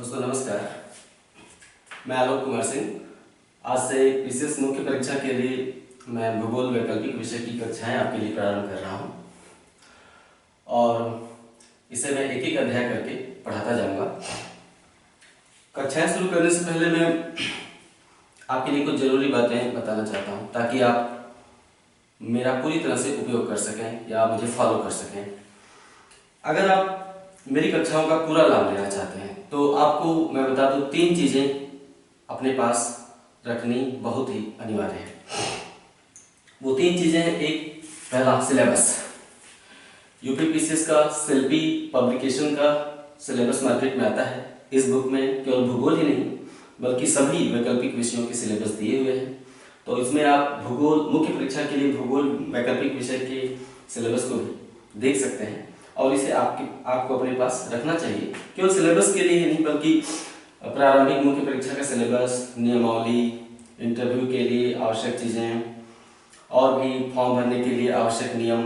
दोस्तों नमस्कार, मैं आलोक कुमार सिंह। आज से विशेष मुख्य परीक्षा के लिए मैं भूगोल वैकल्पिक विषय की कक्षाएं आपके लिए प्रारंभ कर रहा हूं और इसे मैं एक एक अध्याय करके पढ़ाता जाऊंगा। कक्षाएं शुरू करने से पहले मैं आपके लिए कुछ जरूरी बातें बताना चाहता हूं ताकि आप मेरा पूरी तरह से उपयोग कर सकें या मुझे फॉलो कर सकें। अगर आप मेरी कक्षाओं का पूरा लाभ लेना चाहते हैं तो आपको मैं बता दूं, 3 चीजें अपने पास रखनी बहुत ही अनिवार्य है। वो 3 चीजें हैं। एक, पहला सिलेबस। यूपीपीसीएस का शिल्पी पब्लिकेशन का सिलेबस मार्केट में आता है। इस बुक में केवल भूगोल ही नहीं बल्कि सभी वैकल्पिक विषयों के सिलेबस दिए हुए हैं। तो इसमें आप भूगोल मुख्य परीक्षा के लिए भूगोल वैकल्पिक विषय के सिलेबस को भी देख सकते हैं और इसे आपको अपने पास रखना चाहिए। केवल सिलेबस के लिए ही नहीं बल्कि प्रारंभिक मुख्य परीक्षा का सिलेबस, नियमावली, इंटरव्यू के लिए आवश्यक चीजें और भी फॉर्म भरने के लिए आवश्यक नियम,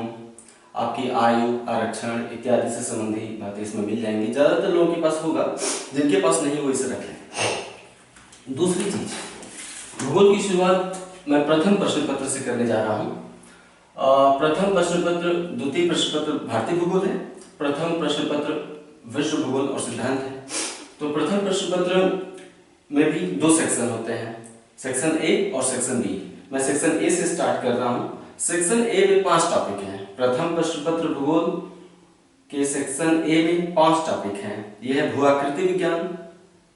आपकी आयु, आरक्षण इत्यादि से संबंधित बातें इसमें मिल जाएंगी। ज्यादातर लोगों के पास होगा, जिनके पास नहीं वो इसे रख लें। दूसरी चीज, भूगोल की शुरुआत मैं प्रथम प्रश्न पत्र से करने जा रहा हूँ। प्रथम प्रश्न पत्र, द्वितीय प्रश्न पत्र भारतीय भूगोल है, प्रथम प्रश्न पत्र विश्व भूगोल और सिद्धांत है। तो प्रथम प्रश्न पत्र में भी 2 सेक्शन होते हैं, सेक्शन ए और सेक्शन बी। मैं सेक्शन ए से स्टार्ट कर रहा हूँ। सेक्शन ए में 5 टॉपिक हैं। प्रथम प्रश्न पत्र भूगोल के सेक्शन ए में 5 टॉपिक हैं। यह है भूआकृति विज्ञान,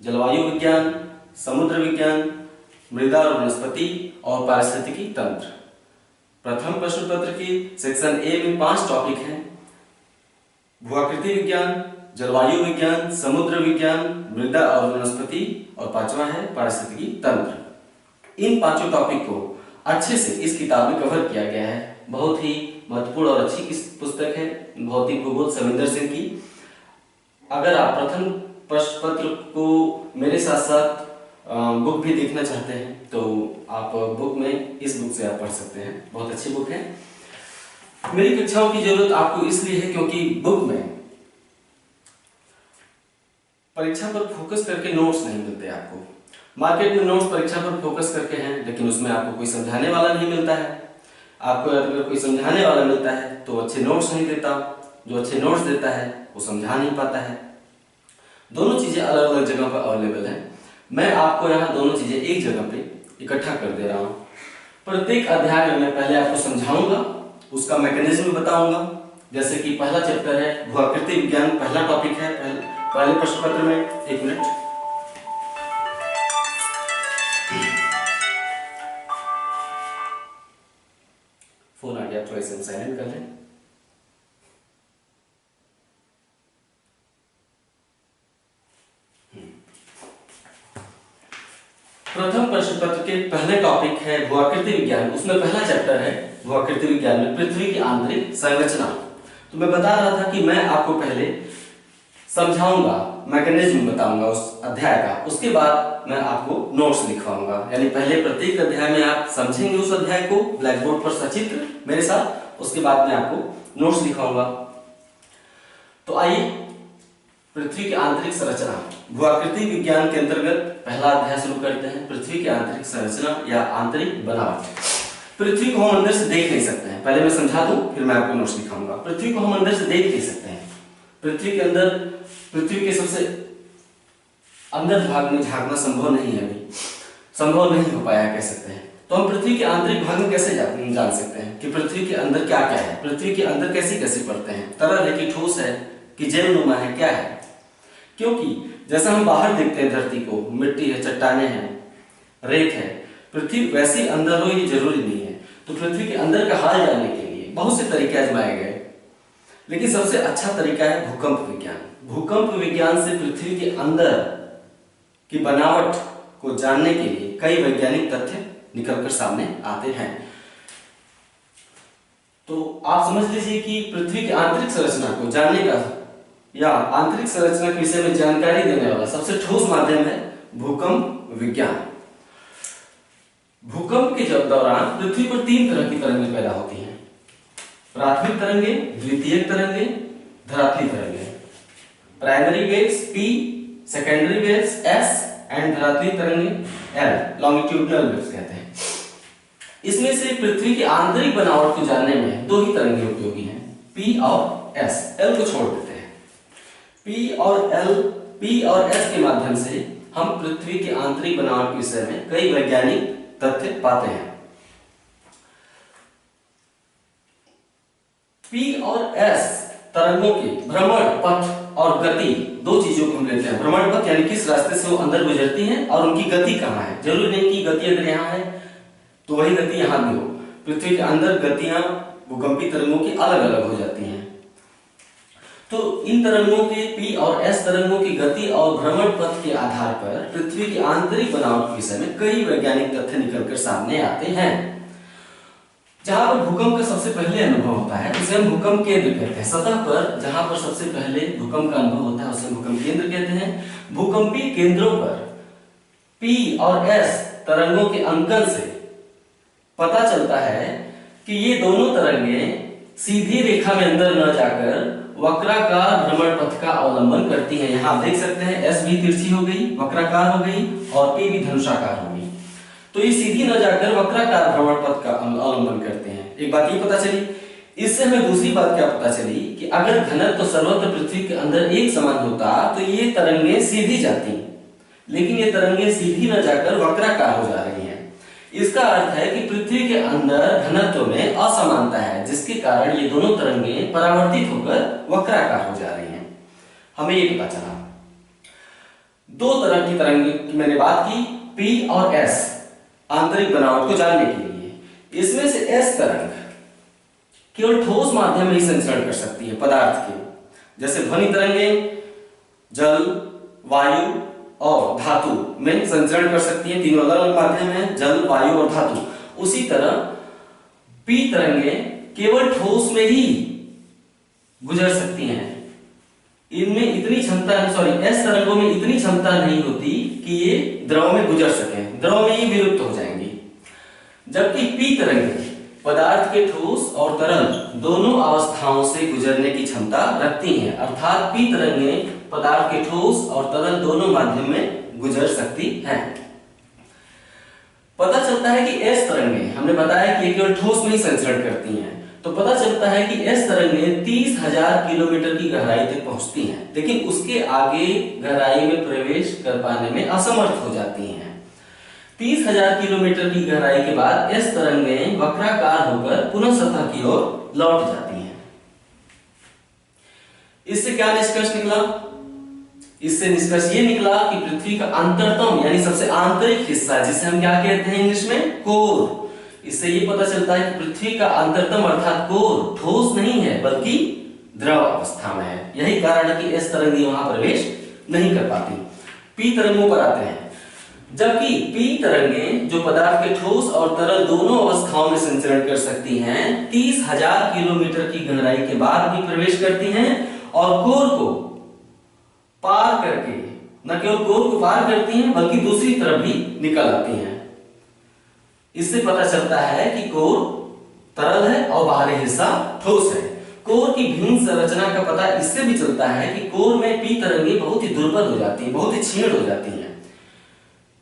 जलवायु विज्ञान, समुद्र विज्ञान, मृदा और वनस्पति और पारिस्थितिकी तंत्र। प्रथम प्रश्न पत्र की सेक्शन ए में 5 टॉपिक हैं। भूआकृति विज्ञान, जलवायु विज्ञान, समुद्र विज्ञान, मृदा और वनस्पति और 5वां है पारिस्थितिकी तंत्र। इन 5 टॉपिक को अच्छे से इस किताब में कवर किया गया है। बहुत ही महत्वपूर्ण और अच्छी पुस्तक है भौतिक भूगोल सविंदर सिंह की। अगर आप प्रथम प्रश्न पत्र को मेरे साथ साथ बुक भी देखना चाहते हैं तो आप बुक में इस बुक से आप पढ़ सकते हैं। बहुत अच्छी बुक है। मेरी कक्षाओं की जरूरत आपको इसलिए है क्योंकि बुक में परीक्षा पर फोकस करके नोट्स नहीं मिलते आपको। मार्केट में नोट्स परीक्षा पर फोकस करके हैं लेकिन उसमें आपको कोई समझाने वाला नहीं मिलता है। आपको अगर कोई समझाने वाला मिलता है तो अच्छे नोट्स नहीं देता, जो अच्छे नोट्स देता है वो समझा नहीं पाता है। दोनों चीजें अलग अलग जगह पर अवेलेबल है। मैं आपको यहाँ दोनों चीजें एक जगह पे इकट्ठा कर दे रहा हूँ। प्रत्येक अध्याय में मैं पहले आपको समझाऊंगा, उसका मैकेनिज्म बताऊंगा। जैसे कि पहला चैप्टर है भूआकृति विज्ञान, पहला टॉपिक है पहले प्रश्न पत्र में। 1 मिनट, फोन आ गया, थोड़ा इसे साइलेंट कर लें। प्रथम प्रश्न पत्र के पहले टॉपिक है भूआकृति विज्ञान। उसमें पहला चैप्टर है भूआकृति विज्ञान में पृथ्वी की आंतरिक संरचना। तो मैं बता रहा था कि मैं आपको पहले समझाऊंगा, मैकेनिज्म बताऊंगा उस अध्याय का, उसके बाद मैं आपको नोट्स लिखवाऊंगा। यानी पहले प्रत्येक अध्याय में आप समझेंगे उस अध्याय को ब्लैक बोर्ड पर सचित्र मेरे साथ, उसके बाद मैं आपको नोट्स लिखवाऊंगा। तो आइए पृथ्वी की आंतरिक संरचना, भूआकृति विज्ञान के अंतर्गत पहला अध्याय शुरू करते हैं। पृथ्वी की आंतरिक संरचना या आंतरिक बनावट। पृथ्वी को हम अंदर से देख नहीं सकते हैं। पहले मैं समझा दूं फिर मैं आपको नोट्स दिखाऊंगा। पृथ्वी को हम अंदर से देख नहीं सकते हैं। पृथ्वी के अंदर, पृथ्वी के सबसे अंदर भाग में झांकना संभव नहीं है, अभी संभव नहीं हो पाया कह सकते हैं। तो हम पृथ्वी के आंतरिक भाग में कैसे जान सकते हैं कि पृथ्वी के अंदर क्या क्या है, पृथ्वी के अंदर कैसी कैसी परतें हैं, तरल है कि ठोस है कि जलनुमा है, क्या है। क्योंकि जैसा हम बाहर देखते हैं धरती को, मिट्टी है, चट्टाने हैं, रेत है, पृथ्वी वैसी अंदर हो ये जरूरी नहीं है। तो पृथ्वी के अंदर का हाल जानने के लिए बहुत से तरीके आजमाए गए, लेकिन सबसे अच्छा तरीका है भूकंप विज्ञान। भूकंप विज्ञान से पृथ्वी के अंदर की बनावट को जानने के लिए कई वैज्ञानिक तथ्य निकलकर सामने आते हैं। तो आप समझ लीजिए कि पृथ्वी की आंतरिक संरचना को जानने का या आंतरिक संरचना के विषय में जानकारी देने वाला सबसे ठोस माध्यम है भूकंप विज्ञान। भूकंप के दौरान पृथ्वी पर 3 तरह की तरंगें पैदा होती हैं। प्राथमिक तरंगें, द्वितीयक तरंगें, धरातलीय तरंगें। Primary waves P, secondary waves S and धरातलीय तरंगे L, लॉन्गिट्यूडनल वेव्स कहते हैं। इसमें से पृथ्वी की आंतरिक बनावट को जानने में दो ही तरंगे उपयोगी हैं, P और S। L को छोड़ देते हैं। P और S के माध्यम से हम पृथ्वी की आंतरिक बनावट के विषय में कई वैज्ञानिक तथ्य पाते हैं। P और S तरंगों के भ्रमण पथ और गति, दो चीजों को हम लेते हैं। भ्रमण पथ यानी किस रास्ते से वो अंदर गुजरती हैं, और उनकी गति कहाँ है। जरूरी नहीं कि गति अगर यहाँ है तो वही गति यहाँ भी हो। पृथ्वी के अंदर गतियां भूकंपी तरंगों की अलग अलग हो जाती हैं। तो इन तरंगों के P और S तरंगों की गति और भ्रमण पथ के आधार पर पृथ्वी की आंतरिक बनावट के विषय में कई वैज्ञानिक तथ्य निकलकर सामने आते हैं। जहां पर भूकंप का सबसे पहले अनुभव होता है उसे हम भूकंप केंद्र कहते हैं। सतह पर जहां पर सबसे पहले भूकंप का अनुभव होता है उसे भूकंप केंद्र कहते हैं। भूकंपी केंद्रों पर P और S तरंगों के अंकन से पता चलता है कि ये दोनों तरंगे सीधी रेखा में अंदर न जाकर वक्राकार भ्रमण पथ का अवलंबन करती हैं। यहाँ आप देख सकते हैं S भी तिरछी हो गई, वक्राकार हो गई, और P भी धनुषाकार हो गई। तो ये सीधी न जाकर वक्राकार भ्रमण पथ का अवलंबन करते हैं। एक बात ये पता चली। इससे हमें दूसरी बात क्या पता चली कि अगर घनत्व सर्वत्र पृथ्वी के अंदर एक समान होता तो ये तरंगे सीधी जाती, लेकिन ये तरंगे सीधी न जाकर वक्राकार हो जा रही हैं। इसका अर्थ है कि पृथ्वी के अंदर घनत्व में असमानता है, जिसके कारण ये दोनों तरंगे परावर्तित होकर वक्राकार हो जा रही हैं। हमें ये पता चला। दो तरह की तरंगे की मैंने बात की, P और S आंतरिक बनावट को जानने के लिए। इसमें से S तरंग केवल ठोस माध्यम में ही संचरण कर सकती है, पदार्थ के, जैसे ध्वनि तरंगे जल, वायु और धातु में संचरण कर सकती है। तीनों अलग अलग माध्यम है, जल, वायु और धातु। उसी तरह P तरंगे केवल ठोस में ही गुजर सकती हैं। इनमें इतनी क्षमता, S तरंगों में इतनी क्षमता नहीं होती कि ये द्रव में गुजर सके, द्रव में ही विलुप्त हो जाएंगी। जबकि P तरंगे पदार्थ के ठोस और तरल दोनों अवस्थाओं से गुजरने की क्षमता रखती हैं, अर्थात P तरंगे पदार्थ के ठोस और तरल दोनों माध्यम में गुजर सकती हैं। पता चलता है कि S तरंगे, हमने बताया कि ये केवल ठोस में ही संचरण करती हैं, तो पता चलता है कि S तरंगे 30,000 किलोमीटर की गहराई तक पहुंचती हैं, लेकिन उसके आगे गहराई में प्रवेश कर पाने में असमर्थ हो जाती हैं। 30,000 किलोमीटर की गहराई के बाद S तरंगे वक्राकार होकर पुनः सतह की ओर लौट जाती हैं। इससे क्या निष्कर्ष निकला? इससे निष्कर्ष ये निकला कि पृथ्वी का अंतरतम यानी सबसे आंतरिक हिस्सा, जिसे हम क्या कहते हैं इंग्लिश में, कोर। इससे ये पता चलता है कि पृथ्वी का अंतरतम अर्थात कोर ठोस नहीं है बल्कि द्रव अवस्था में है। यही कारण है कि S तरंगे वहां प्रवेश नहीं कर पाती। P तरंगों पर आते हैं। जबकि P तरंगे जो पदार्थ के ठोस और तरल दोनों अवस्थाओं में संचरण कर सकती हैं, 30,000 किलोमीटर की गहराई के बाद भी प्रवेश करती हैं और कोर को पार करके, न केवल कोर को पार करती हैं बल्कि दूसरी तरफ भी निकल आती हैं। इससे पता चलता है कि कोर तरल है और बाहरी हिस्सा ठोस है। कोर की भिन्न संरचना का पता इससे भी चलता है कि कोर में P तरंगे बहुत ही दुर्बल हो जाती हैं, बहुत ही क्षीण हो जाती हैं।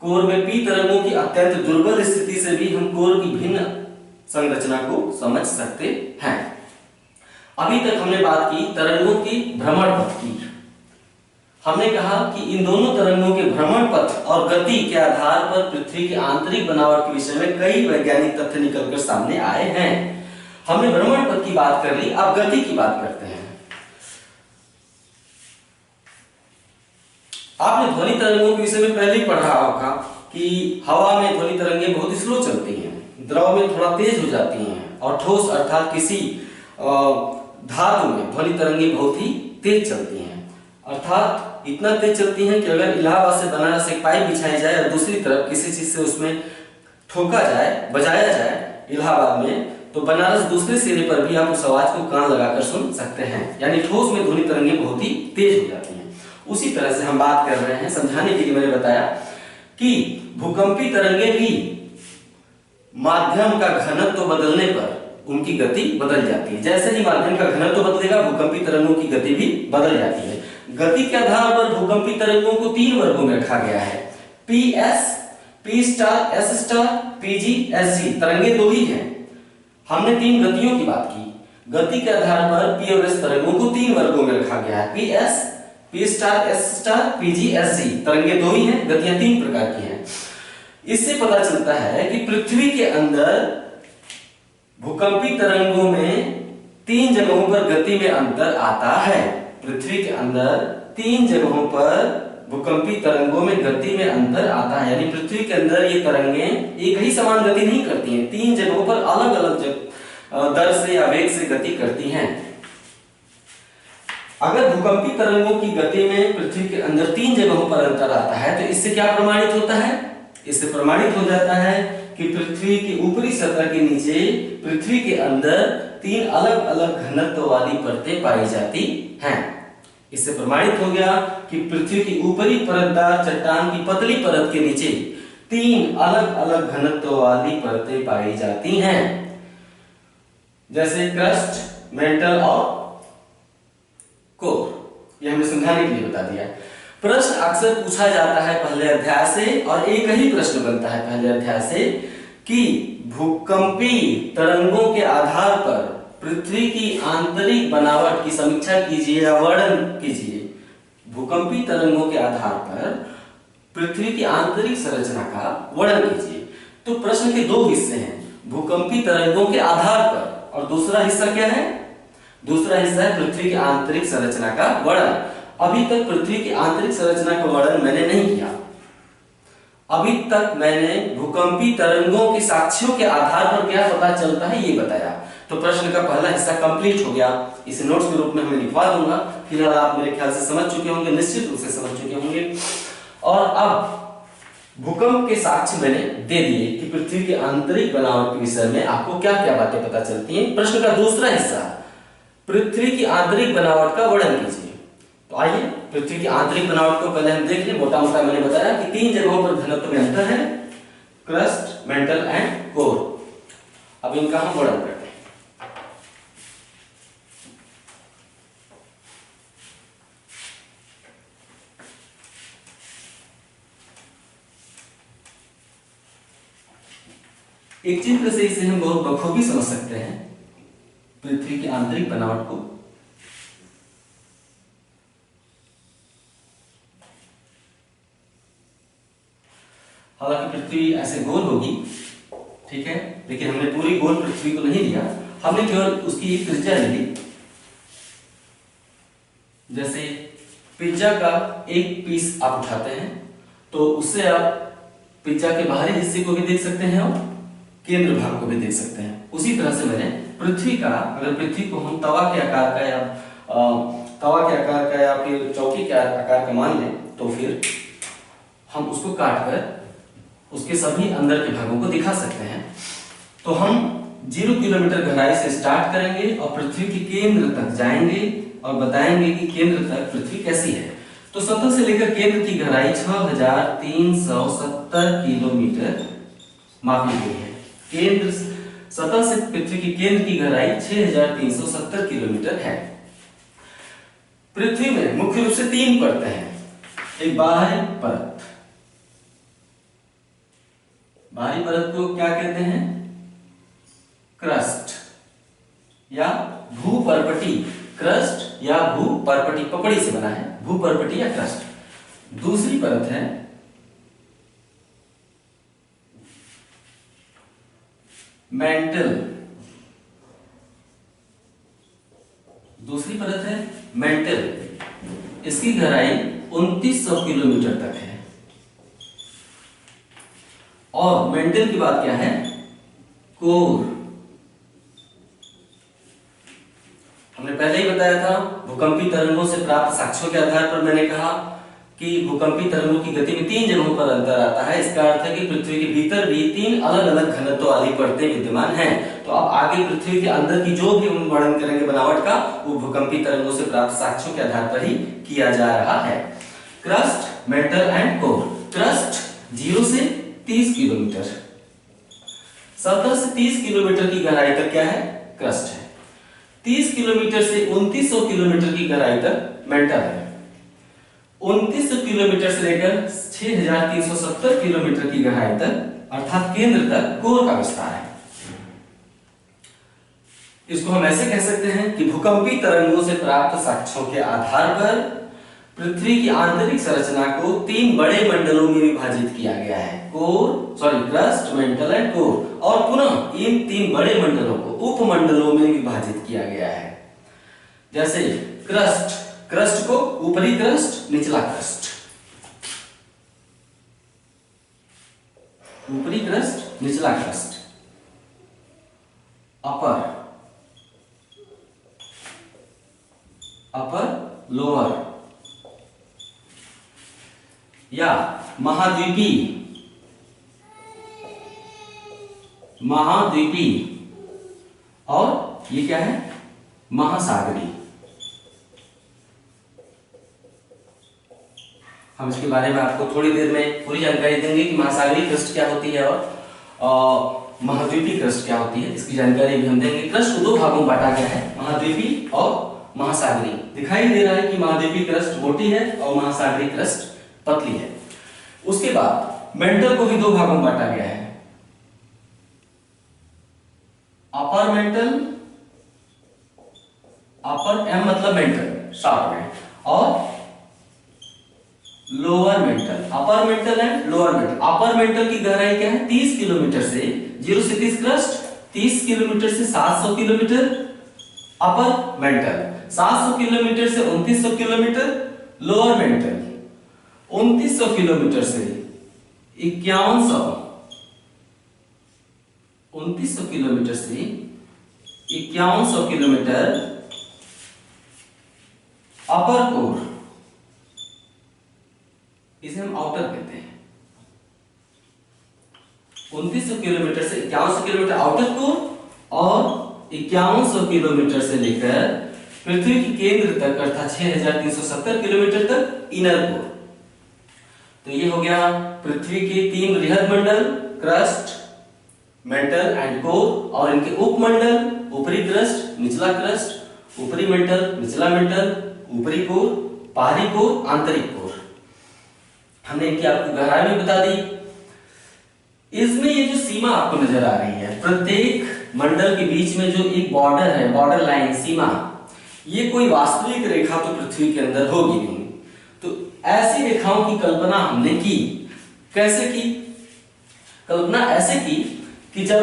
कोर में P तरंगों की अत्यंत दुर्बल स्थिति से भी हम कोर की भिन्न संरचना को समझ सकते हैं। अभी तक हमने बात की तरंगों की भ्रमण पथ की। हमने कहा कि इन दोनों तरंगों के भ्रमण पथ और गति के आधार पर पृथ्वी की आंतरिक बनावट के विषय में कई वैज्ञानिक तथ्य निकलकर सामने आए हैं। हमने भ्रमण पथ की बात कर ली, अब गति की बात करते हैं। आपने ध्वनि तरंगों के विषय में पहले ही पढ़ा होगा कि हवा में ध्वनि तरंगे बहुत ही स्लो चलती हैं, द्रव में थोड़ा तेज हो जाती हैं, और ठोस अर्थात किसी धातु में ध्वनि तरंगे बहुत ही तेज चलती हैं। अर्थात इतना तेज चलती हैं कि अगर इलाहाबाद से बनारस एक पाइप बिछाई जाए और दूसरी तरफ किसी चीज से उसमें ठोका जाए, बजाया जाए इलाहाबाद में, तो बनारस दूसरे सिरे पर भी आप उस आवाज को कान लगाकर सुन सकते हैं। यानी ठोस में ध्वनि तरंगे बहुत ही तेज हो जाती हैं। उसी तरह से हम बात कर रहे हैं, समझाने के लिए मैंने बताया कि भूकंपी तरंगे भी माध्यम का घनत्व बदलने पर उनकी गति बदल जाती है। जैसे ही माध्यम का घनत्व बदलेगा, भूकंपी तरंगों की गति भी बदल जाती है। गति के आधार पर भूकंपी तरंगों को 3 वर्गों में रखा गया है, PS, P star, S star, PG, SG। तरंगे 2 ही हैं। हमने 3 गतियों की बात की। गति के आधार पर P और S तरंगों को 3 वर्गों में रखा गया है, PS, P star, S star, PG, SG। तरंगे 2 ही हैं, गतियां 3 प्रकार की हैं। इससे पता चलता है कि पृथ्वी के अंदर भूकंपी तरंगों में 3 जगहों पर गति में अंतर आता है। पृथ्वी के अंदर 3 जगहों पर भूकंपी तरंगों में गति में अंतर आता है, यानी पृथ्वी के अंदर ये तरंगे एक ही समान गति नहीं करती हैं, 3 जगहों पर अलग अलग दर से या वेग से गति करती हैं। अगर भूकंपी तरंगों की गति में पृथ्वी के अंदर 3 जगहों पर अंतर आता है तो इससे क्या प्रमाणित होता है? इससे प्रमाणित हो जाता है कि पृथ्वी की ऊपरी सतह के नीचे पृथ्वी के अंदर 3 अलग अलग घनत्व वाली परतें पाई जाती हैं। इससे प्रमाणित हो गया कि पृथ्वी की ऊपरी परतदार चट्टान की पतली परत के नीचे 3 अलग अलग घनत्व वाली परतें पाई जाती हैं, जैसे क्रस्ट, मेंटल और कोर। यह हमने समझाने के लिए बता दिया। प्रश्न अक्सर पूछा जाता है पहले अध्याय से, और एक ही प्रश्न बनता है पहले अध्याय से कि भूकंपी तरंगों के आधार पर पृथ्वी की आंतरिक बनावट की समीक्षा कीजिए या वर्णन कीजिए। भूकंपी तरंगों के आधार पर पृथ्वी की आंतरिक संरचना का वर्णन कीजिए। तो प्रश्न के 2 हिस्से हैं, भूकंपी तरंगों के आधार पर, और दूसरा हिस्सा क्या है? दूसरा हिस्सा है पृथ्वी की आंतरिक संरचना का वर्णन। अभी तक पृथ्वी की आंतरिक संरचना का वर्णन मैंने नहीं किया। अभी तक मैंने भूकंपी तरंगों के साक्ष्यों के आधार पर क्या पता चलता है ये बताया। तो प्रश्न का पहला हिस्सा कंप्लीट हो गया। इसे नोट्स के रूप में मैं लिखवा दूंगा। फिलहाल आप मेरे ख्याल से समझ चुके होंगे, निश्चित रूप से समझ चुके होंगे। और अब भूकंप के साक्ष्य मैंने दे दिए कि पृथ्वी की आंतरिक बनावट के विषय में आपको क्या क्या बातें पता चलती हैं। प्रश्न का दूसरा हिस्सा, पृथ्वी की आंतरिक बनावट का वर्णन कीजिए। तो आइए पृथ्वी की आंतरिक बनावट को पहले हम देख लें। मोटा मोटा मैंने बताया कि 3 जगहों पर घनत्व में अंतर है, क्रस्ट, मेंटल एंड कोर। अब इनका हम वर्णन करते हैं। एक चित्र से इसे हम बहुत बखूबी समझ सकते हैं पृथ्वी की आंतरिक बनावट को। हालांकि पृथ्वी ऐसे गोल होगी, ठीक है, लेकिन हमने पूरी गोल पृथ्वी को नहीं लिया, हमने केवल उसकी एक त्रिज्या ली। जैसे पिज्जा का एक पीस आप उठाते हैं तो उससे आप पिज्जा के बाहरी हिस्से को भी देख सकते हैं और केंद्र भाग को भी देख सकते हैं। उसी तरह से मैंने पृथ्वी का, अगर पृथ्वी को हम तवा के आकार का या फिर चौकी के आकार का मान लें तो फिर हम उसको काट कर उसके सभी अंदर के भागों को दिखा सकते हैं। तो हम 0 किलोमीटर गहराई से स्टार्ट करेंगे और पृथ्वी के केंद्र तक जाएंगे और बताएंगे कि केंद्र तक पृथ्वी कैसी है। तो सतह से लेकर केंद्र की गहराई 6370 किलोमीटर मापी गई है। केंद्र सतह से पृथ्वी की केंद्र की गहराई 6370 किलोमीटर है। पृथ्वी में मुख्य रूप से 3 परतें हैं। एक बाहरी परत, बाहरी परत को क्या कहते हैं? क्रस्ट या भूपर्पटी। क्रस्ट या भूपर्पटी, पपड़ी से बना है, भूपर्पटी या क्रस्ट। दूसरी परत है मेंटल। दूसरी परत है मेंटल। इसकी गहराई 2900 किलोमीटर तक है। और मेंटल की बात क्या है? कोर। हमने पहले ही बताया था, भूकंपी तरंगों से प्राप्त साक्ष्यों के आधार पर मैंने कहा कि भूकंपी तरंगों की गति में 3 जगहों पर अंतर आता है। इसका अर्थ है कि पृथ्वी के भीतर भी 3 अलग अलग घनत्व वाली परतें विद्यमान हैं। तो अब आगे पृथ्वी के अंदर की जो भी हम वर्णन करेंगे बनावट का, वो भूकंपी तरंगों से प्राप्त साक्ष्यों के आधार पर ही किया जा रहा है। Crust, mental and core. Crust 0 से 30 किलोमीटर, सतह से 30 किलोमीटर की गहराई तक क्या है? क्रस्ट है। 30 किलोमीटर से 2900 किलोमीटर की गहराई तक मेंटल है। 2900 किलोमीटर से लेकर 6370 किलोमीटर की गहराई तक अर्थात केंद्र तक कोर का विस्तार है। इसको हम ऐसे कह सकते हैं कि भूकंपीय तरंगों से प्राप्त साक्ष्यों के आधार पर पृथ्वी की आंतरिक संरचना को 3 बड़े मंडलों में विभाजित किया गया है, क्रस्ट, मेंटल एंड कोर। और पुनः इन 3 बड़े मंडलों को उपमंडलों में विभाजित किया गया है। जैसे क्रस्ट को ऊपरी क्रस्ट, निचला क्रस्ट, ऊपरी क्रस्ट, निचला क्रस्ट, अपर लोअर, या महाद्वीपीय और ये क्या है, महासागरीय। हम इसके बारे में आपको थोड़ी देर में पूरी जानकारी देंगे कि महासागरीय क्रस्ट क्या होती है और महाद्वीपीय क्रस्ट क्या होती है, इसकी जानकारी भी हम देंगे। क्रस्ट को 2 भागों में बांटा गया है, महाद्वीपीय और महासागरीय। दिखाई दे रहा है कि महाद्वीपीय क्रस्ट मोटी है और महासागरीय क्रस्ट पतली है। उसके बाद मेंटल को भी 2 भागों में बांटा गया है, अपर मेंटल, अपर एम मतलब मेंटल शॉर्ट में, और lower mental, upper mantle and lower mental. Upper mantle की गहराई क्या है, 30 किलोमीटर से 0 से 30 क्रस्ट, 30 किलोमीटर से 700 किलोमीटर अपर मेंटल, 700 किलोमीटर से 2900 किलोमीटर लोअर मेंटल, 2900 किलोमीटर से 5100, 2900 किलोमीटर से 5100 किलोमीटर अपर कोर, इसे हम आउटर कहते हैं। 2900 किलोमीटर से 5100 किलोमीटर आउटर कोर और 5100 किलोमीटर से लेकर पृथ्वी के केंद्र तक अर्थात 6370 किलोमीटर तक इनर कोर। तो ये हो गया पृथ्वी के 3 बृहद मंडल, क्रस्ट, मेंटल एंड कोर, और इनके उपमंडल, ऊपरी क्रस्ट, निचला क्रस्ट, ऊपरी मेंटल, निचला मेंटल, ऊपरी कोर, बाहरी कोर, आंतरिक कोर। हमने इनकी आपको गहराई भी बता दी। इसमें ये जो सीमा आपको नजर आ रही है, प्रत्येक मंडल के बीच में जो एक बॉर्डर है, बॉर्डर लाइन, सीमा, ये कोई वास्तविक रेखा तो पृथ्वी के अंदर होगी नहीं। तो ऐसी रेखाओं की कल्पना हमने की। कैसे की? कल्पना ऐसे की कि जब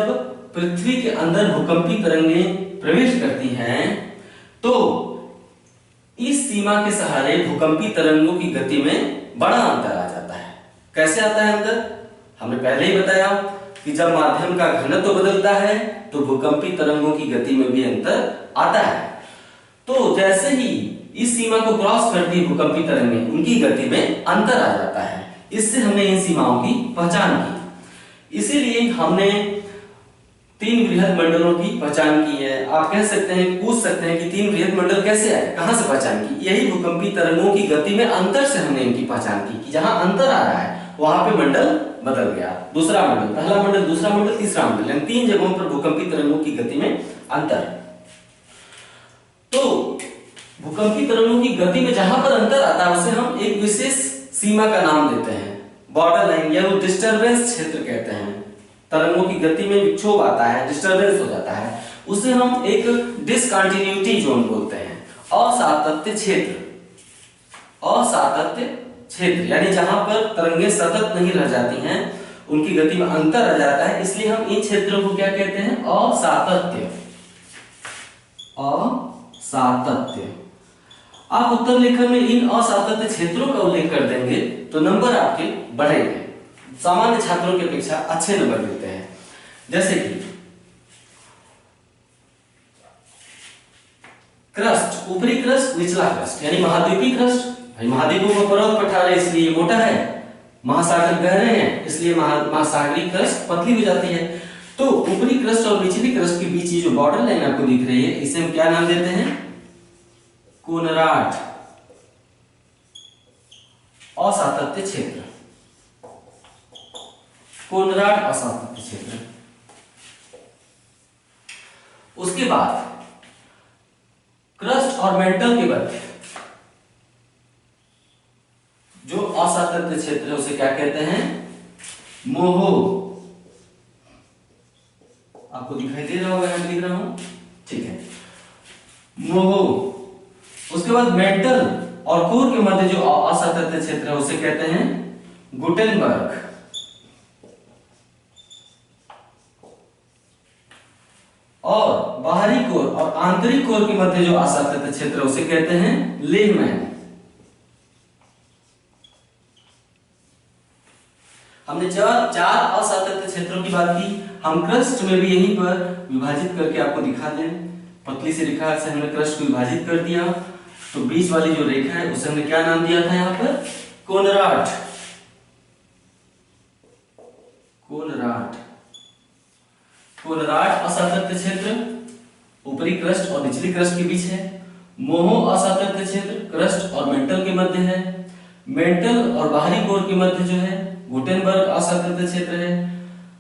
पृथ्वी के अंदर भूकंपीय तरंगें प्रवेश करती हैं तो इस सीमा के सहारे भूकंपीय तरंगों की गति में बड़ा अंतर आ जाता है। कैसे आता है अंतर? हमने पहले ही बताया कि जब माध्यम का घनत्व बदलता है तो भूकंपीय तरंगों की गति में भी अंतर आता है। तो जैसे ही इस सीमा को क्रॉस करती है भूकंपीय तरंगें, उनकी गति में अंतर आ जाता है। इससे हमने इन सीमाओं की पहचान की। इसीलिए हमने 3 बृहद मंडलों की पहचान की है। आप कह सकते हैं, पूछ सकते हैं कि 3 बृहद मंडल कैसे आए, कहां से पहचान की? यही भूकंपीय तरंगों की गति में अंतर से हमने इनकी पहचान की कि जहां अंतर आ रहा है वहां पे मंडल बदल गया। दूसरा मंडल, पहला मंडल, दूसरा मंडल, तीसरा मंडल, यानी 3 जगहों पर भूकंपीय तरंगों की गति में अंतर। तो भूकंपीय तरंगों की गति में जहां पर अंतर आता है उसे हम एक विशेष सीमा का नाम देते हैं, बॉर्डर लाइन, या वो डिस्टरबेंस क्षेत्र कहते हैं। तरंगों की गति में विक्षोभ आता है, डिस्टरबेंस हो जाता है, उसे हम एक डिसकंटिन्यूटी जोन बोलते हैं। असातत्य क्षेत्र, असातत्य क्षेत्र यानी जहां पर तरंगें सतत नहीं रह जाती हैं, उनकी गति में अंतर आ जाता है, इसलिए हम इन क्षेत्रों को क्या कहते हैं? असातत्य। असातत्य। आप उत्तर लेखन में इन असातत्य क्षेत्रों का उल्लेख कर देंगे तो नंबर आपके बढ़ेंगे, सामान्य छात्रों की अपेक्षा अच्छे नंबर मिलते हैं। जैसे कि क्रस्ट, ऊपरी क्रस्ट, निचला क्रस्ट, यानी महाद्वीपीय क्रस्ट। भाई महाद्वीपों में पर्वत पठार है इसलिए मोटा है, महासागर गहरे हैं इसलिए महासागरीय क्रस्ट पतली हो जाती है। तो ऊपरी क्रस्ट और निचली क्रस्ट के बीच ये जो बॉर्डर लाइन आपको दिख रही है, इसे हम क्या नाम देते हैं? कोनराड असातत्य क्षेत्र। कोनराड असातत्य क्षेत्र। उसके बाद क्रस्ट और मेंटल के बाद मोहो, आपको दिखाई दे रहा होगा, मैं लिख रहा हूं, ठीक है, मोहो। उसके बाद मेंटल और कोर के मध्य जो असातत्य क्षेत्र है उसे कहते हैं गुटेनबर्ग। और बाहरी कोर और आंतरिक कोर के मध्य जो असातत्य क्षेत्र है उसे कहते हैं लेहमैन। हमने चार असातत्य क्षेत्रों की बात की। हम क्रस्ट में भी यहीं पर विभाजित करके आपको दिखा दें। पतली सी रेखा से हमने क्रस्ट को विभाजित कर दिया, तो बीच वाली जो रेखा है उसे हमने क्या नाम दिया था? यहाँ पर कोनराड। कोनराड, कोनराड असातत्य क्षेत्र ऊपरी क्रस्ट और निचली क्रस्ट के बीच है। मोहो असातत्य क्षेत्र क्रस्ट और मेंटल के मध्य है। मेंटल और बाहरी कोर के मध्य जो है गुटेनबर्ग असातत्य क्षेत्र है।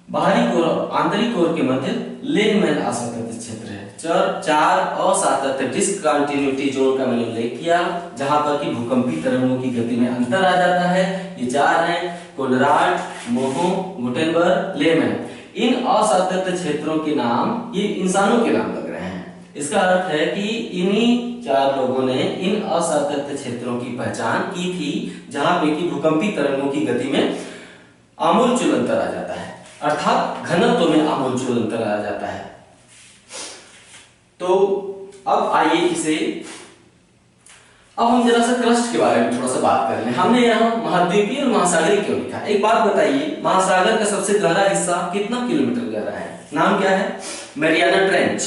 बाहरी कोर और आंतरिक कोर के मध्य लेहमैन असातत्य क्षेत्र है। चार असातत्य डिसकंटिन्यूटी जोन का मैंने उल्लेख किया, जहां पर कि भूकंपी तरंगों की गति में अंतर आ जाता है। ये चार हैं, कोनराड, मोहो, गुटेनबर्ग, लेहमैन। इन असातत्य क्षेत्रों के नाम ये इंसानों के नाम लग रहे हैं। इसका अर्थ है कि इन्हीं चार लोगों ने इन असातत्य क्षेत्रों की पहचान की थी, जहां पे कि भूकंपी तरंगों की गति में आमूलचूल अंतर आ जाता है, अर्थात घनत्व में आमूलचूल अंतर आ जाता है। तो अब आइए इसे, अब हम जरा सा क्रस्ट के बारे में थोड़ा सा बात कर लें। हमने यहाँ महाद्वीपीय और महासागरीय क्यों लिखा? एक बात बताइए, महासागर का सबसे गहरा हिस्सा कितना किलोमीटर गहरा है? नाम क्या है? Mariana trench.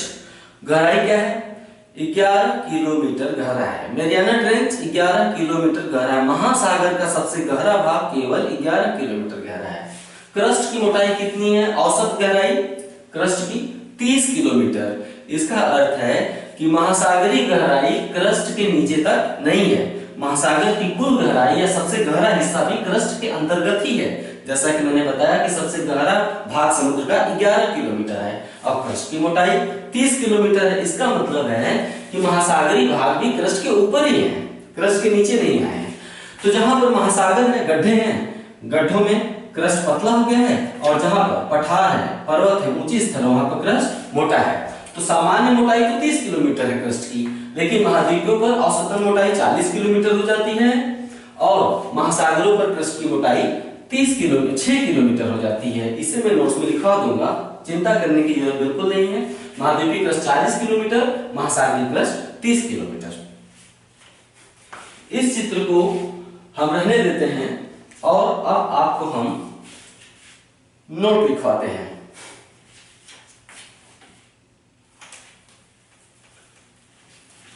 गहराई क्या है? 11 किलोमीटर गहरा है। मैरियाना ट्रेंच 11 किलोमीटर गहरा है। महासागर का सबसे गहरा भाग केवल 11 किलोमीटर गहरा है। क्रस्ट की मोटाई कितनी है? औसत गहराई क्रस्ट की 30 किलोमीटर। इसका अर्थ है कि महासागरीय गहराई क्रस्ट के नीचे तक नहीं है। महासागर की कुल गहराई या सबसे गहरा हिस्सा भी क्रस्ट के अंतर्गत ही है। जैसा कि मैंने बताया कि सबसे गहरा भाग समुद्र का 11 किलोमीटर है और क्रस्ट की मोटाई 30 किलोमीटर है। इसका मतलब है कि महासागरीय भाग भी क्रस्ट के ऊपर ही है, क्रस्ट के नीचे नहीं आए हैं। तो जहां पर महासागर में गड्ढे हैं, गड्ढों में क्रस्ट पतला हो गया है, और जहां पर पठार है, पर्वत है, ऊंची स्थल है, वहां पर क्रस्ट मोटा है। तो सामान्य मोटाई तो 30 किलोमीटर है क्रस्ट की, लेकिन महाद्वीपों पर औसतन मोटाई 40 किलोमीटर हो जाती है और महासागरों पर क्रस्ट की मोटाई 6 किलोमीटर हो जाती है। इसे मैं नोट्स में लिखवा दूंगा, चिंता करने की जरूरत बिल्कुल नहीं है। महाद्वीपीय क्रस्ट 40 किलोमीटर, महासागरीय क्रस्ट 30 किलोमीटर। इस चित्र को हम रहने देते हैं और अब आपको हम नोट लिखवाते हैं।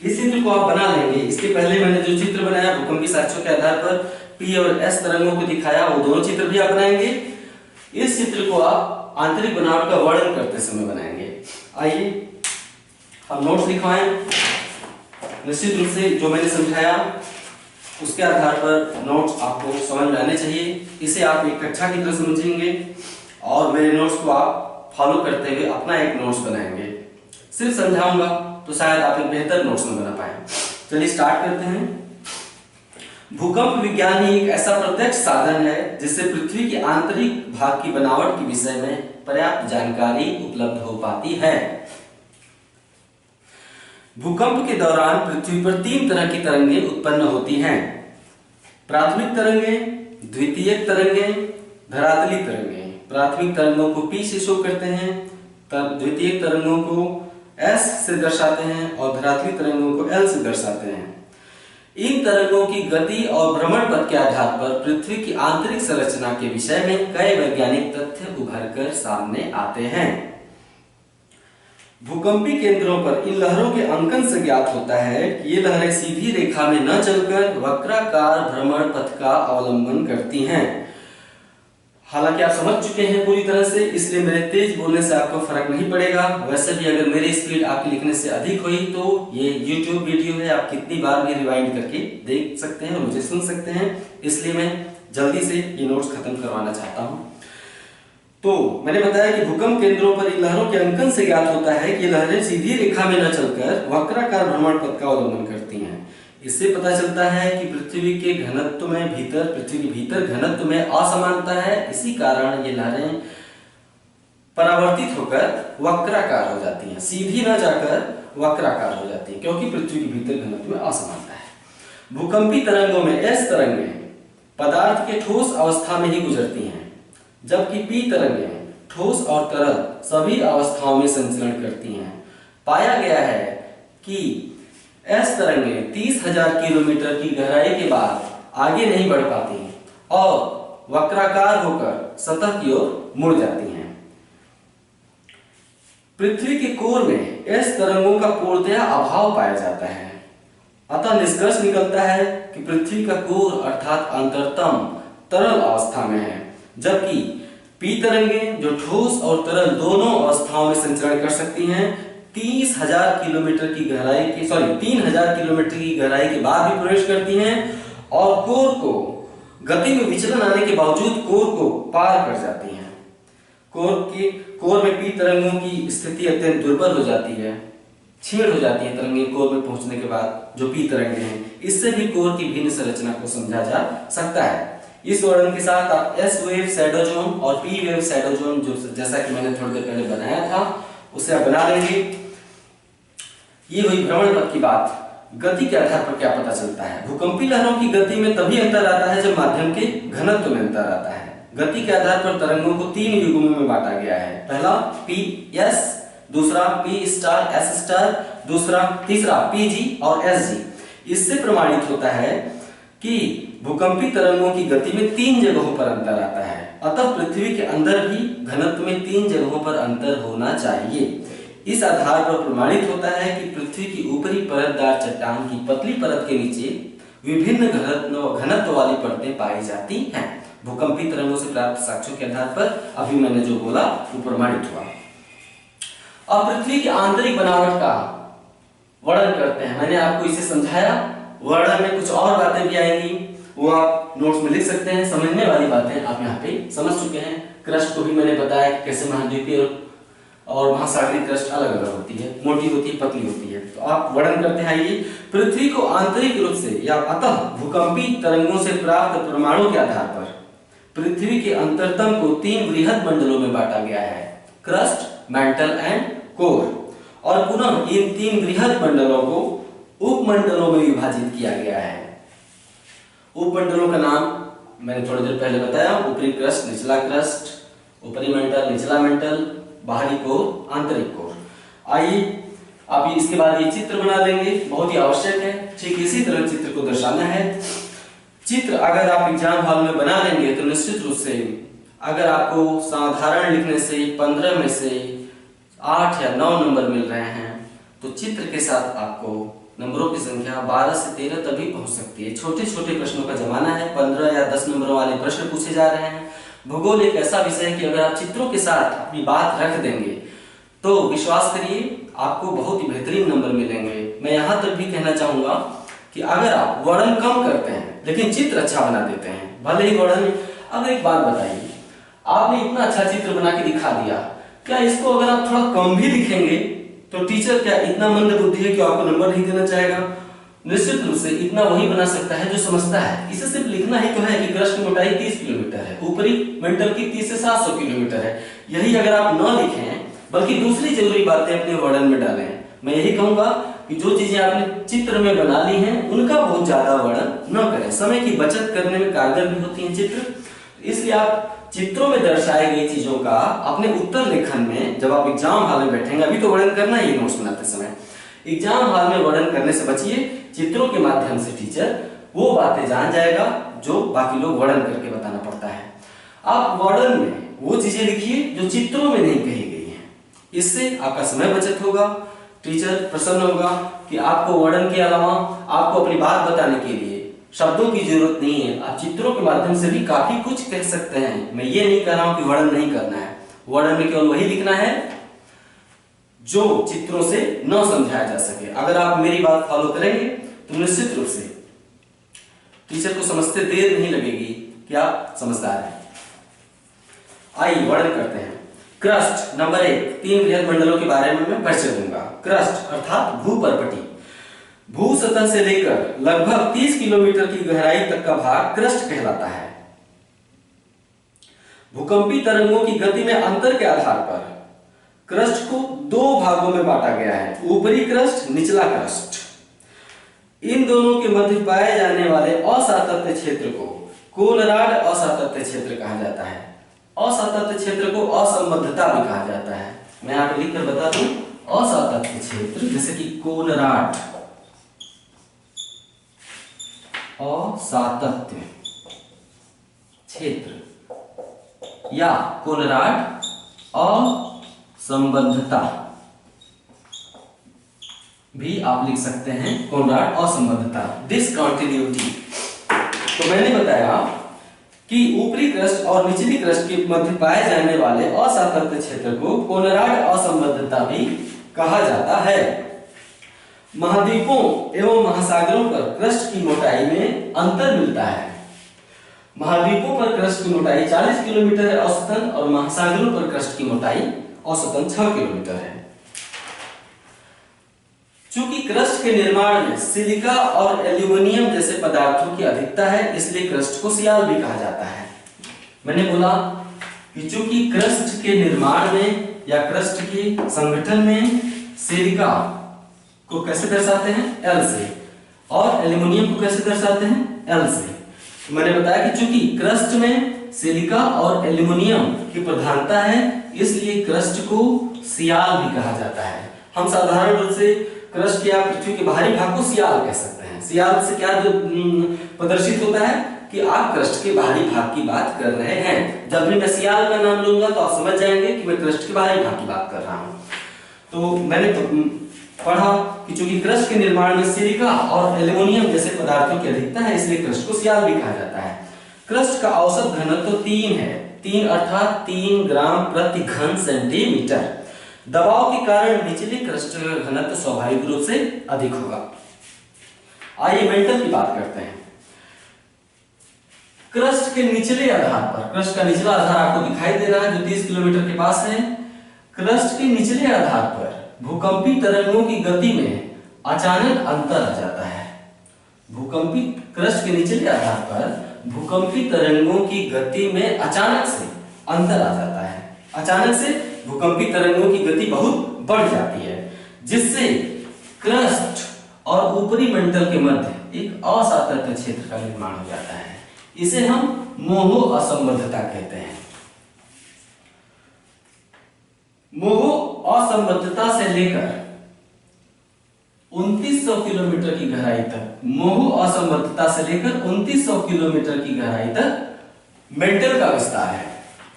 इस चित्र को आप बना लेंगे। इसके पहले मैंने जो चित्र बनाया भूकंपी साक्ष्यों के आधार पर P और S तरंगों को दिखाया, वो दोनों चित्र भी आप बनाएंगे। इस चित्र को आप आंतरिक बनावट का वर्णन करते समय बनाएंगे। आइए हम नोट्स लिखवाएं। निश्चित रूप से जो मैंने समझाया उसके आधार पर नोट्स आपको समझ में आने चाहिए। इसे आप एक कक्षा की तरह समझेंगे और मेरे नोट्स को आप फॉलो करते हुए अपना एक नोट्स बनाएंगे। सिर्फ समझाऊंगा तो शायद आप एक बेहतर नोट्स न बना पाए। चलिए स्टार्ट करते हैं। भूकंप विज्ञान ही एक ऐसा प्रत्यक्ष साधन है जिससे पृथ्वी के आंतरिक भाग की बनावट के विषय में पर्याप्त जानकारी उपलब्ध हो पाती है। भूकंप के दौरान पृथ्वी पर 3 तरह की तरंगें उत्पन्न होती हैं। प्राथमिक तरंगें, द्वितीयक तरंगें, धरातली तरंगें। प्राथमिक तरंगों को P से शो करते हैं, तब द्वितीयक तरंगों को S से दर्शाते हैं और धरातली तरंगों को L से दर्शाते हैं। इन तरंगों की गति और भ्रमण पथ के आधार पर पृथ्वी की आंतरिक संरचना के विषय में कई वैज्ञानिक तथ्य उभर कर सामने आते हैं। भूकंपी केंद्रों पर इन लहरों के अंकन से ज्ञात होता है कि ये लहरें सीधी रेखा में न चलकर वक्राकार भ्रमण पथ का अवलंबन करती हैं। हालांकि आप समझ चुके हैं पूरी तरह से, इसलिए मेरे तेज बोलने से आपको फर्क नहीं पड़ेगा। वैसे भी अगर मेरी स्पीड आपके लिखने से अधिक हुई तो ये YouTube वीडियो है, आप कितनी बार भी रिवाइंड करके देख सकते हैं और मुझे सुन सकते हैं। इसलिए मैं जल्दी से ये नोट्स खत्म करवाना चाहता हूँ। तो मैंने बताया कि भूकंप केंद्रों पर इन लहरों के अंकन से ज्ञात होता है कि लहरें सीधी रेखा में न चलकर वक्राकार भ्रमण पथ का अवलंबन करती हैं। इससे पता चलता है कि पृथ्वी के भीतर घनत्व में असमानता है। इसी कारण ये लहरें परावर्तित होकर वक्राकार हो जाती हैं, सीधी न जाकर वक्राकार हो जाती हैं, क्योंकि पृथ्वी के भीतर घनत्व में असमानता है। भूकंपी तरंगों में एस तरंगें पदार्थ के ठोस अवस्था में ही गुजरती हैं, जबकि पी तरंगें ठोस और तरल सभी अवस्थाओं में संचरण करती हैं। पाया गया है कि एस तरंगें 30,000 किलोमीटर की गहराई के बाद आगे नहीं बढ़ पाती और वक्राकार होकर सतह की ओर मुड़ जाती हैं। पृथ्वी के कोर में एस तरंगों का पूर्णतया अभाव पाया जाता है। अतः निष्कर्ष निकलता है कि पृथ्वी का कोर अर्थात अंतरतम तरल अवस्था में है, जबकि पी तरंगें जो ठोस और तरल दोनों अवस्थाओं में संचरण कर सकती हैं 30,000 किलोमीटर की गहराई के 3,000 किलोमीटर की गहराई के बाद भी प्रवेश करती हैं और कोर को गति में विचलन आने के बावजूद कोर को पार कर जाती हैं। कोर में पी तरंगों की स्थिति अत्यंत दुर्बल हो जाती है, छीड़ हो जाती है तरंगें कोर में पहुंचने के बाद जो पी तरंगें हैं। इससे भी कोर की भिन्न संरचना को समझा जा सकता है। इस वर्णन के साथ आप एस वेव शैडो जोन और पी वेव शैडो जोन जो जैसा कि मैंने थोड़ी देर पहले बनाया था उसे आप बना लेंगे। ये हुई भ्रमण पथ की बात। गति के आधार पर क्या पता चलता है? भूकंपी लहरों की गति में तभी अंतर आता है जब माध्यम के घनत्व में अंतर आता है। गति के आधार पर तरंगों को 3 युग्मों में बांटा गया है। पहला पी एस, दूसरा पी स्टार एस स्टार, तीसरा पी जी और एस जी। इससे प्रमाणित होता है कि भूकंपी तरंगों की गति में 3 जगहों पर अंतर आता है। अतः पृथ्वी के अंदर भी घनत्व में 3 जगहों पर अंतर होना चाहिए। इस आधार पर प्रमाणित होता है कि पृथ्वी की ऊपरी परतदार चट्टान की पतली परत के नीचे विभिन्न घनत्व वाली परतें पाई जाती हैं। भूकंपी तरंगों से प्राप्त साक्ष्यों के आधार पर अभी मैंने जो बोला वो प्रमाणित हुआ। अब पृथ्वी की आंतरिक बनावट का वर्णन करते हैं। मैंने आपको इसे समझाया, वर्णन में कुछ और बातें भी आएंगी, वो आप नोट्स में लिख सकते हैं। समझने वाली बातें आप यहाँ पे समझ चुके हैं। क्रस्ट को भी मैंने बताया कि कैसे महाद्वीपीय और महासागरीय क्रस्ट अलग अलग होती है, मोटी होती है, पतली होती है। तो आप वर्णन करते हैं। आइए, पृथ्वी को आंतरिक रूप से या अतः भूकंपी तरंगों से प्राप्त परमाणु के आधार पर पृथ्वी के अंतरतम को 3 बृहद मंडलों में बांटा गया है, क्रस्ट, मेंटल एंड कोर। और पुनः इन 3 बृहद मंडलों को उपमंडलों में विभाजित किया गया है। उपमंडलों का नाम मैंने थोड़ी देर पहले बताया, ऊपरी क्रस्ट, निचला क्रस्ट, ऊपरी मेंटल, निचला मेंटल, बाहरी कोर, आंतरिक कोर। आइए आप इसके बाद ये चित्र बना लेंगे, बहुत ही आवश्यक है। ठीक इसी तरह चित्र को दर्शाना है। चित्र अगर आप एग्जाम हॉल में बना लेंगे तो निश्चित रूप से अगर आपको साधारण लिखने से 15 में से 8 या 9 नंबर मिल रहे हैं तो चित्र के साथ आपको नंबरों की संख्या 12 से 13 तक भी पहुंच सकती है। छोटे छोटे प्रश्नों का जमाना है, 15 या 10 नंबरों वाले प्रश्न पूछे जा रहे हैं। भूगोल एक ऐसा विषय है कि अगर आप चित्रों के साथ अपनी बात रख देंगे तो विश्वास करिए आपको बहुत ही बेहतरीन नंबर मिलेंगे। मैं यहाँ तक भी कहना चाहूंगा कि अगर आप वर्णन कम करते हैं लेकिन चित्र अच्छा बना देते हैं, भले ही वर्णन। अब एक बात बताइए, आपने इतना अच्छा चित्र बना के दिखा दिया, क्या इसको अगर आप थोड़ा कम भी लिखेंगे तो टीचर क्या इतना मंद बुद्धि है कि आपको नंबर नहीं देना चाहेगा? निश्चित रूप से इतना वही बना सकता है जो समझता है। इसे सिर्फ लिखना ही तो है कि क्रस्ट की मोटाई 30 किलोमीटर है, ऊपरी मेंटल की 30 से 700 किलोमीटर है। यही अगर आप न लिखें बल्कि दूसरी जरूरी बातें अपने वर्णन में डालें, मैं यही कहूंगा कि जो चीजें आपने चित्र में बना ली हैं उनका बहुत ज्यादा वर्णन न करें। समय की बचत करने में कारगर भी होती है चित्र, इसलिए आप चित्रों में दर्शाई गई चीजों का अपने उत्तर लेखन में जब आप एग्जाम हॉल में बैठेंगे, अभी तो वर्णन करना ही नोट्स बनाते समय, एग्जाम हॉल में वर्णन करने से बचिए। चित्रों के माध्यम से टीचर वो बातें जान जाएगा जो बाकी लोग वर्णन करके बताना पड़ता है। आप वर्णन में वो चीजें लिखिए जो चित्रों में नहीं कही गई हैं। इससे आपका समय बचत होगा, टीचर प्रसन्न होगा कि आपको वर्णन के अलावा आपको अपनी बात बताने के लिए शब्दों की जरूरत नहीं है, आप चित्रों के माध्यम से भी काफी कुछ कह सकते हैं। मैं ये नहीं कह रहा हूं कि वर्णन नहीं करना है, वर्णन में केवल वही लिखना है जो चित्रों से न समझाया जा सके। अगर आप मेरी बात फॉलो करेंगे तो निश्चित रूप से टीचर को समझते देर नहीं लगेगी कि आप समझदार हैं। आइए वर्णन करते हैं। क्रस्ट नंबर 1, 3 बृहद मंडलों के बारे में मैं परिचय दूंगा। क्रस्ट अर्थात भूपर्पटी, भू सतह से लेकर लगभग 30 किलोमीटर की गहराई तक का भाग क्रस्ट कहलाता है। भूकंपी तरंगों की गति में अंतर के आधार पर क्रस्ट को 2 भागों में बांटा गया है, ऊपरी क्रस्ट, निचला क्रस्ट। इन दोनों के मध्य पाए जाने वाले असातत्य क्षेत्र को कोलराड असातत्य क्षेत्र कहा जाता है। असातत्य क्षेत्र को असंबद्धता भी कहा जाता है। मैं यहाँ पे लिखकर बता दूं, असातत्य क्षेत्र जैसे कि कोलराड असातत्य क्षेत्र या कोलराड असंबद्धता भी आप लिख सकते हैं। कोलराड असंबद्धता, डिसकंटिन्यूटी। तो मैंने बताया कि ऊपरी क्रस्ट और निचली क्रस्ट के मध्य पाए जाने वाले असातत्य क्षेत्र को कोलराड असंबद्धता भी कहा जाता है। महाद्वीपों एवं महासागरों पर क्रस्ट की मोटाई में अंतर मिलता है। महाद्वीपों पर क्रस्ट की मोटाई 40 किलोमीटर है औसतन, और महासागरों पर क्रस्ट की मोटाई औसतन 6 किलोमीटर है। चूंकि क्रस्ट के निर्माण में सिलिका और एल्यूमिनियम जैसे पदार्थों की अधिकता है, इसलिए क्रस्ट को सियाल भी कहा जाता है। मैंने बोला कि चूंकि क्रस्ट के निर्माण में या क्रस्ट के संगठन में सिलिका को कैसे दर्शाते हैं, एल से, और एल्यूमिनियम को कैसे दर्शाते हैं, एल से। तो मैंने बताया कि चूंकि क्रस्ट में सिलिका और एल्यूमिनियम की प्रधानता है, इसलिए क्रस्ट को सियाल भी कहा जाता है। हम साधारण रूप से क्रस्ट या पृथ्वी के बाहरी भाग को सियाल कह सकते हैं। सियाल से क्या प्रदर्शित होता है कि आप क्रस्ट के बाहरी भाग की बात कर रहे हैं। जब भी मैं सियाल का नाम लूंगा तो आप समझ जाएंगे कि मैं क्रस्ट के बाहरी भाग की बात कर रहा हूं। तो मैंने पढ़ा कि चूंकि क्रस्ट के निर्माण में सिलिका और एल्यूमिनियम जैसे पदार्थों की अधिकता है, इसलिए क्रस्ट को सियाल भी कहा जाता है। क्रस्ट का औसत घनत्व 3 है, 3 अर्थात 3 ग्राम प्रति घन सेंटीमीटर। दबाव के कारण निचले क्रस्ट का घनत्व स्वाभाविक रूप से अधिक होगा। आइए मेंटल की बात करते हैं। क्रस्ट के निचले आधार पर, क्रस्ट का निचला आधार आपको दिखाई दे रहा है जो 30 किलोमीटर के पास है। क्रस्ट के निचले आधार पर भूकंपी तरंगों की गति में अचानक अंतर आ जाता है। भूकंपी क्रस्ट के निचले आधार पर भूकंपी तरंगों की गति में अचानक से अंतर आ जाता है। अचानक से भूकंपी तरंगों की गति बहुत बढ़ जाती है, जिससे क्रस्ट और ऊपरी मंडल के मध्य एक असातत्य क्षेत्र का निर्माण हो जाता है। इसे हम मोहो असंबद्धता कहते हैं। मोहो असंबद्धता से लेकर 2900 किलोमीटर की गहराई तक, मोहो असंबद्धता से लेकर 2900 किलोमीटर की गहराई तक मेंटल का विस्तार है।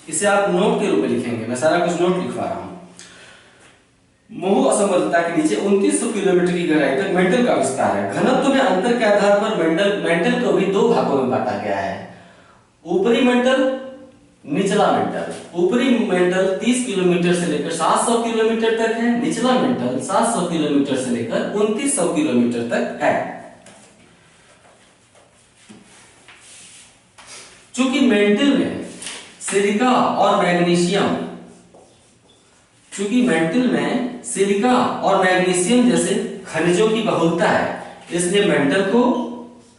इसे आप नोट के रूप में लिखेंगे, मैं सारा कुछ नोट लिखवा रहा हूं। मोहो असंबद्धता के नीचे 2900 किलोमीटर की गहराई तक मेंटल का विस्तार है। घनत्व में अंतर के आधार पर मेंटल को भी 2 भागों में बांटा गया है, ऊपरी मेंटल, निचला मेंटल। ऊपरी मेंटल 30 किलोमीटर से लेकर 700 किलोमीटर तक है, निचला मेंटल 700 किलोमीटर से लेकर 2900 किलोमीटर तक है। चूंकि मेंटल में सिलिका और मैग्नीशियम, चूंकि मेंटल में सिलिका और मैग्नीशियम जैसे खनिजों की बहुलता है, इसलिए मेंटल को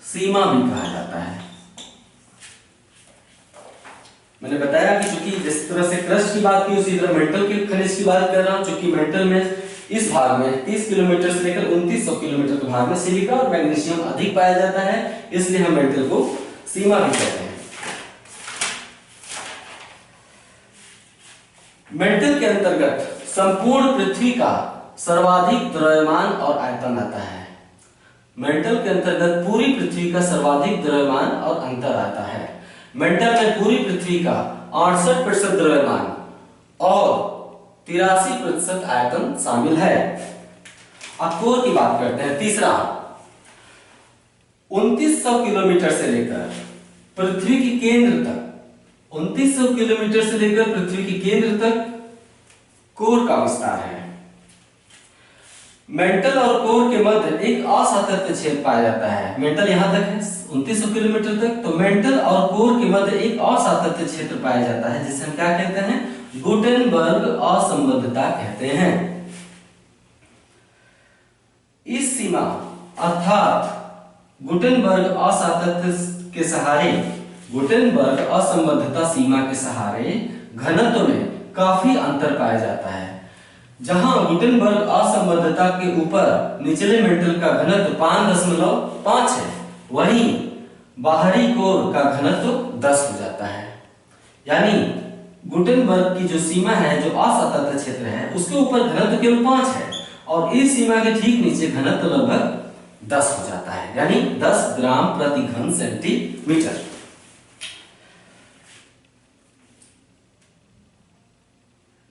सीमा भी कहा जाता है। मैंने बताया कि चूंकि जिस तरह से क्रस्ट की बात की, उसी तरह मेंटल के खनिज की बात कर रहा हूं। चूंकि मेंटल में इस भाग में 30 किलोमीटर से लेकर 2900 किलोमीटर के भाग में सिलिका और मैग्नीशियम अधिक पाया जाता है, इसलिए हम मेंटल को सीमा भी कहते हैं। मेंटल के अंतर्गत संपूर्ण पृथ्वी का सर्वाधिक द्रव्यमान और आयतन आता है। मेंटल के अंतर्गत पूरी पृथ्वी का सर्वाधिक द्रव्यमान और अंतर आता है। मेंटल में पूरी पृथ्वी का 68% द्रव्यमान और 83% आयतन शामिल है। अब कोर की बात करते हैं। तीसरा, 2900 किलोमीटर से लेकर पृथ्वी के केंद्र तक, 2900 किलोमीटर से लेकर पृथ्वी के केंद्र तक कोर का विस्तार है। मेंटल और कोर के मध्य एक असातत्य छेद पाया जाता है। मेंटल यहाँ तक है 2900 किलोमीटर तक, तो मेंटल और कोर के मध्य एक असातत्य क्षेत्र पाया जाता है जिसे हम क्या कहते हैं, गुटेनबर्ग असंबद्धता कहते हैं। इस सीमा अर्थात गुटेनबर्ग असातत्य के सहारे, गुटेनबर्ग असंबद्धता सीमा के सहारे घनत्व में काफी अंतर पाया जाता है। जहां गुटेनबर्ग असंबद्धता के ऊपर निचले मेंटल का घनत्व 5.5 है, वहीं बाहरी कोर का घनत्व 10 हो जाता है। यानी गुटेनबर्ग की जो सीमा है, जो असातत्य क्षेत्र है, उसके ऊपर घनत्व केवल 5 है और इस सीमा के ठीक नीचे घनत्व लगभग 10 हो जाता है, यानी 10 ग्राम प्रति घन सेंटीमीटर।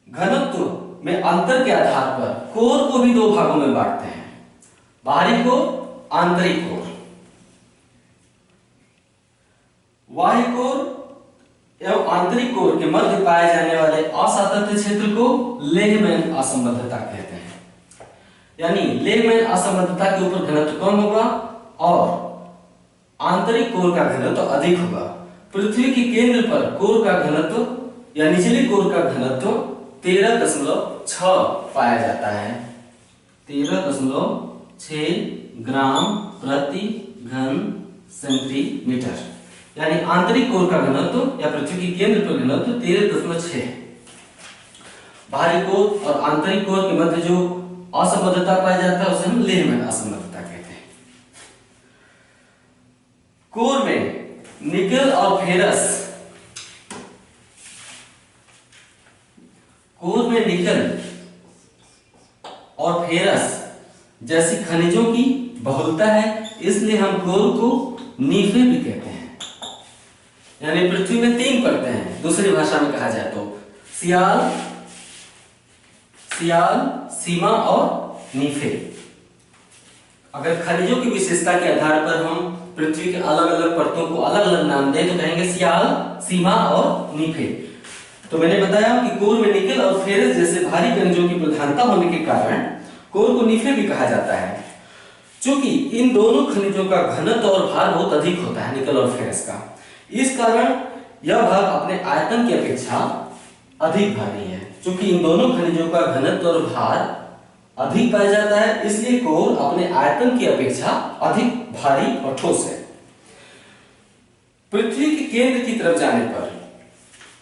घनत्व में अंतर के आधार पर कोर को भी दो भागों में बांटते हैं, बाहरी कोर, आंतरिक कोर। बाह्य कोर एवं आंतरिक कोर के मध्य पाए जाने वाले असातत्य क्षेत्र को लेहमैन असंबद्धता कहते हैं। यानी लेहमैन असंबद्धता के ऊपर घनत्व कम होगा और आंतरिक कोर का घनत्व अधिक होगा। पृथ्वी के केंद्र पर कोर का घनत्व या निचली कोर का घनत्व 13.6 पाया जाता है, 13.6 ग्राम प्रति घन सेंटीमीटर। यानी आंतरिक कोर का घनत्व या पृथ्वी के केंद्र पर घनत्व 13.6। बाहरी कोर और आंतरिक कोर के मध्य जो असंबद्धता पाया जाता है उसे हम लेहमैन असंबद्धता कहते हैं। कोर में निकेल और फेरस, कोर में निकेल और फेरस जैसी खनिजों की बहुलता है, इसलिए हम कोर को नीफे भी कहते हैं। यानी पृथ्वी में 3 परतें हैं, दूसरी भाषा में कहा जाए तो सियाल, सीमा और नीफे। अगर खनिजों की विशेषता के आधार पर हम पृथ्वी के अलग अलग परतों को अलग अलग नाम दें तो कहेंगे सियाल, सीमा और नीफे। तो मैंने बताया कि कोर में निकेल और फेरस जैसे भारी खनिजों की प्रधानता होने के कारण कोर को नीफे भी कहा जाता है। चूंकि इन दोनों खनिजों का घनत्व और भार बहुत अधिक होता है, निकेल और फेरस का, इस कारण यह भाग अपने आयतन की अपेक्षा अधिक भारी है। चूंकि इन दोनों खनिजों का घनत्व और भार अधिक पाया जाता है, इसलिए कोर अपने आयतन की अपेक्षा अधिक भारी और ठोस है। पृथ्वी के केंद्र की तरफ जाने पर,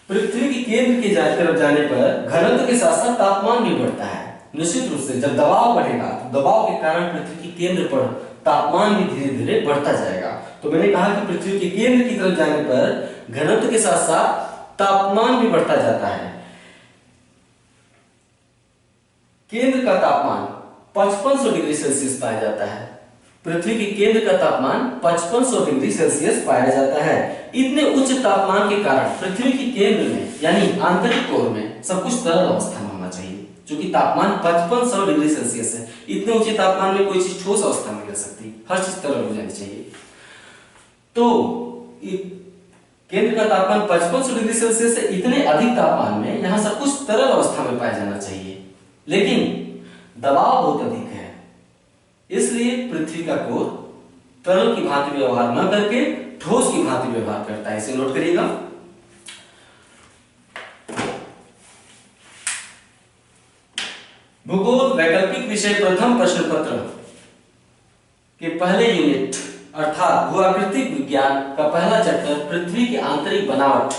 पृथ्वी के केंद्र की तरफ जाने पर घनत्व के साथ साथ तापमान भी बढ़ता है। निश्चित रूप से जब दबाव बढ़ेगा तो दबाव के कारण पृथ्वी के केंद्र पर तापमान भी धीरे धीरे बढ़ता जाएगा। तो मैंने कहा कि पृथ्वी के केंद्र की तरफ जाने पर घनत्व के साथ साथ तापमान भी बढ़ता जाता है। केंद्र का तापमान 5500 डिग्री सेल्सियस पाया जाता है। पृथ्वी के केंद्र का तापमान 5500 डिग्री सेल्सियस पाया जाता है। इतने उच्च तापमान के कारण पृथ्वी के केंद्र में यानी आंतरिक कोर में सब कुछ तरल अवस्था में होना चाहिए। क्योंकि तापमान 5500 डिग्री सेल्सियस है, इतने ऊंचे तापमान में कोई चीज ठोस अवस्था में रह सकती, हर चीज तरल हो जानी चाहिए। तो केंद्र का तापमान 5500 डिग्री सेल्सियस है, इतने अधिक तापमान में यहाँ सब कुछ तरल अवस्था में पाया जाना चाहिए, लेकिन दबाव बहुत अधिक है, इसलिए पृथ्वी का कोर तरल की भांति व्यवहार न करके ठोस की भांति व्यवहार करता है। इसे नोट करिएगा। भूगोल वैकल्पिक विषय प्रथम प्रश्न पत्र के पहले यूनिट अर्थात भूआकृतिक विज्ञान का पहला चैप्टर पृथ्वी की आंतरिक बनावट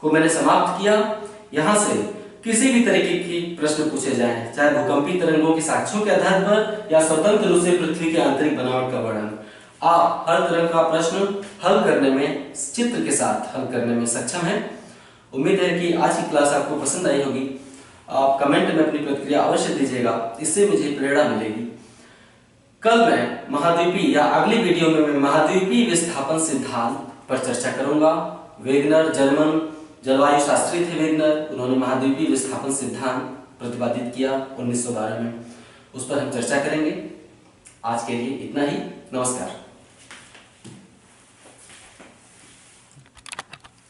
को मैंने समाप्त किया। यहां से किसी भी तरीके की प्रश्न पूछे जाएं, चाहे भूकंपीय तरंगों के साक्ष्यों के आधार पर या स्वतंत्र रूप से पृथ्वी की आंतरिक बनावट का वर्णन, आप हर तरह का प्रश्न हल करने में, चित्र के साथ हल करने में सक्षम हैं। उम्मीद है कि आज की क्लास आपको पसंद आई होगी। आप कमेंट में अपनी प्रतिक्रिया अवश्य दीजिएगा, इससे मुझे प्रेरणा मिलेगी। कल मैं महाद्वीपीय या अगली वीडियो में मैं महाद्वीपीय विस्थापन सिद्धांत पर चर्चा करूंगा। वेगनर जर्मन जलवायु शास्त्री थे वेगनर, उन्होंने महाद्वीपीय विस्थापन सिद्धांत प्रतिपादित किया 1912 में, उस पर हम चर्चा करेंगे। आज के लिए इतना ही। नमस्कार।